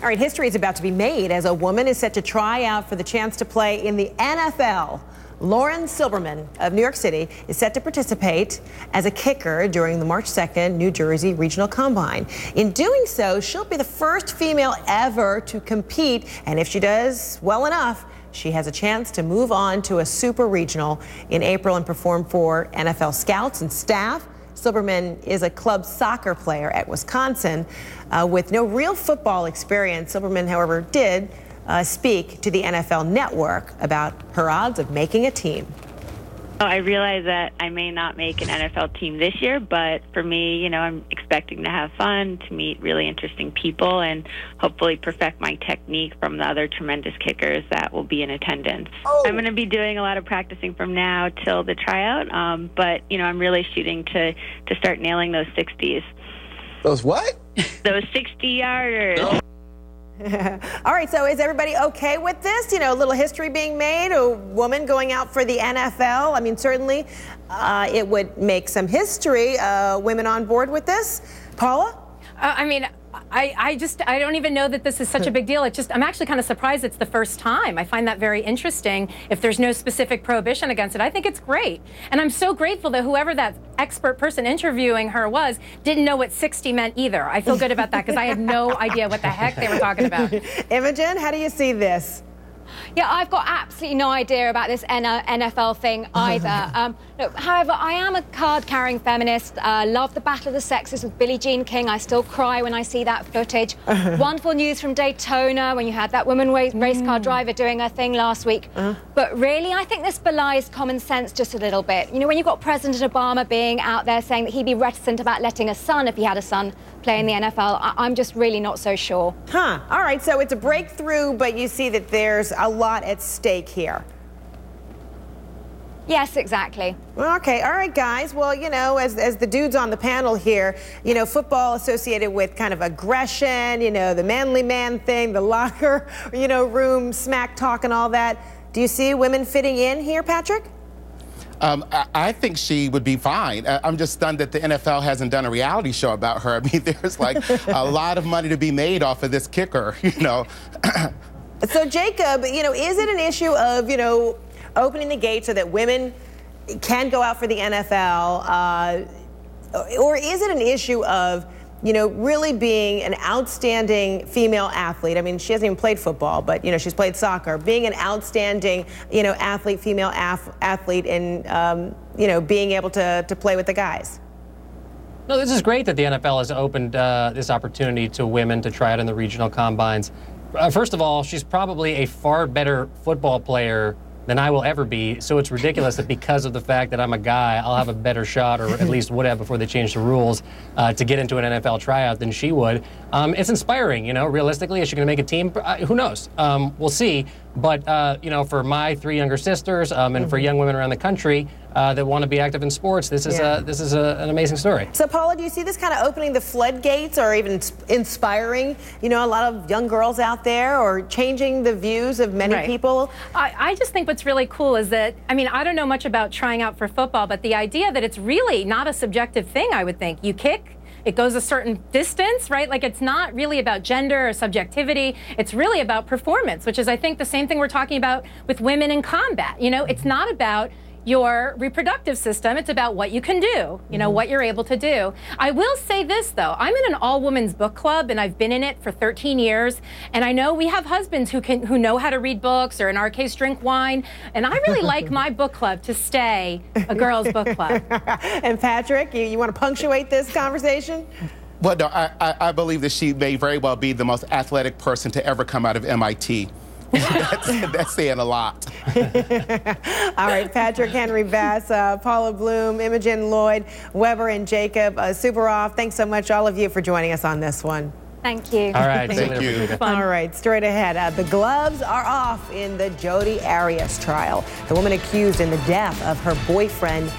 All right, history is about to be made as a woman is set to try out for the chance to play in the NFL. Lauren Silberman of New York City is set to participate as a kicker during the March 2nd New Jersey Regional Combine. In doing so, she'll be the first female ever to compete, and if she does well enough, she has a chance to move on to a super regional in April and perform for NFL scouts and staff. Silberman is a club soccer player at Wisconsin with no real football experience. Silberman, however, did speak to the NFL Network about her odds of making a team. I realize that I may not make an NFL team this year, but for me, I'm expecting to have fun, to meet really interesting people, and hopefully perfect my technique from the other tremendous kickers that will be in attendance. I'm going to be doing a lot of practicing from now till the tryout, but, I'm really shooting to start nailing those 60s. Those what? Those 60-yarders. No. All right, so is everybody okay with this? A little history being made, a woman going out for the NFL. I mean, certainly it would make some history. Women on board with this? Paula? I don't even know that this is such a big deal. I'm actually kind of surprised it's the first time. I find that very interesting. If there's no specific prohibition against it, I think it's great. And I'm so grateful that whoever that expert person interviewing her was didn't know what 60 meant either. I feel good about that because I had no idea what the heck they were talking about. Imogen, how do you see this? Yeah, I've got absolutely no idea about this NFL thing either. Look, however, I am a card-carrying feminist. Love the Battle of the Sexes with Billie Jean King. I still cry when I see that footage. Wonderful news from Daytona when you had that woman race car driver doing her thing last week. But really, I think this belies common sense just a little bit. When you've got President Obama being out there saying that he'd be reticent about letting a son, if he had a son, play in the NFL, I'm just really not so sure. All right, so it's a breakthrough, but you see that there's a lot at stake here. Yes, exactly. Okay, all right, guys. Well, as the dudes on the panel here, football associated with kind of aggression, the manly man thing, the locker, room smack talk and all that. Do you see women fitting in here, Patrick? I think she would be fine. I'm just stunned that the NFL hasn't done a reality show about her. I mean, there's like a lot of money to be made off of this kicker, So, Jacob, is it an issue of, opening the gate so that women can go out for the NFL? Or is it an issue of, really being an outstanding female athlete? I mean, she hasn't even played football, but, she's played soccer. Being an outstanding, athlete, female athlete, and, being able to play with the guys. No, this is great that the NFL has opened this opportunity to women to try out in the regional combines. First of all, she's probably a far better football player than I will ever be, so it's ridiculous that because of the fact that I'm a guy, I'll have a better shot, or at least would have before they changed the rules, to get into an NFL tryout than she would. It's inspiring, realistically. Is she going to make a team? Who knows? We'll see. But, for my 3 younger sisters and for young women around the country that want to be active in sports, this is an amazing story. So, Paula, do you see this kind of opening the floodgates or even inspiring, a lot of young girls out there, or changing the views of many people? I just think what's really cool is that, I don't know much about trying out for football, but the idea that it's really not a subjective thing, I would think. You kick, it goes a certain distance, right? Like, it's not really about gender or subjectivity. It's really about performance, which is, I think, the same thing we're talking about with women in combat. It's not about your reproductive system. It's about what you can do, what you're able to do. I will say this, though. I'm in an all-women's book club, and I've been in it for 13 years. And I know we have husbands who know how to read books, or in our case, drink wine. And I really like my book club to stay a girls' book club. And Patrick, you want to punctuate this conversation? Well, no, I believe that she may very well be the most athletic person to ever come out of MIT. That's saying a lot. All right, Patrick Henry Bass, Paula Bloom, Imogen Lloyd, Weber, and Jacob Subaroff. Thanks so much, all of you, for joining us on this one. Thank you. All right. Thank you. All right, straight ahead. The gloves are off in the Jodi Arias trial. The woman accused in the death of her boyfriend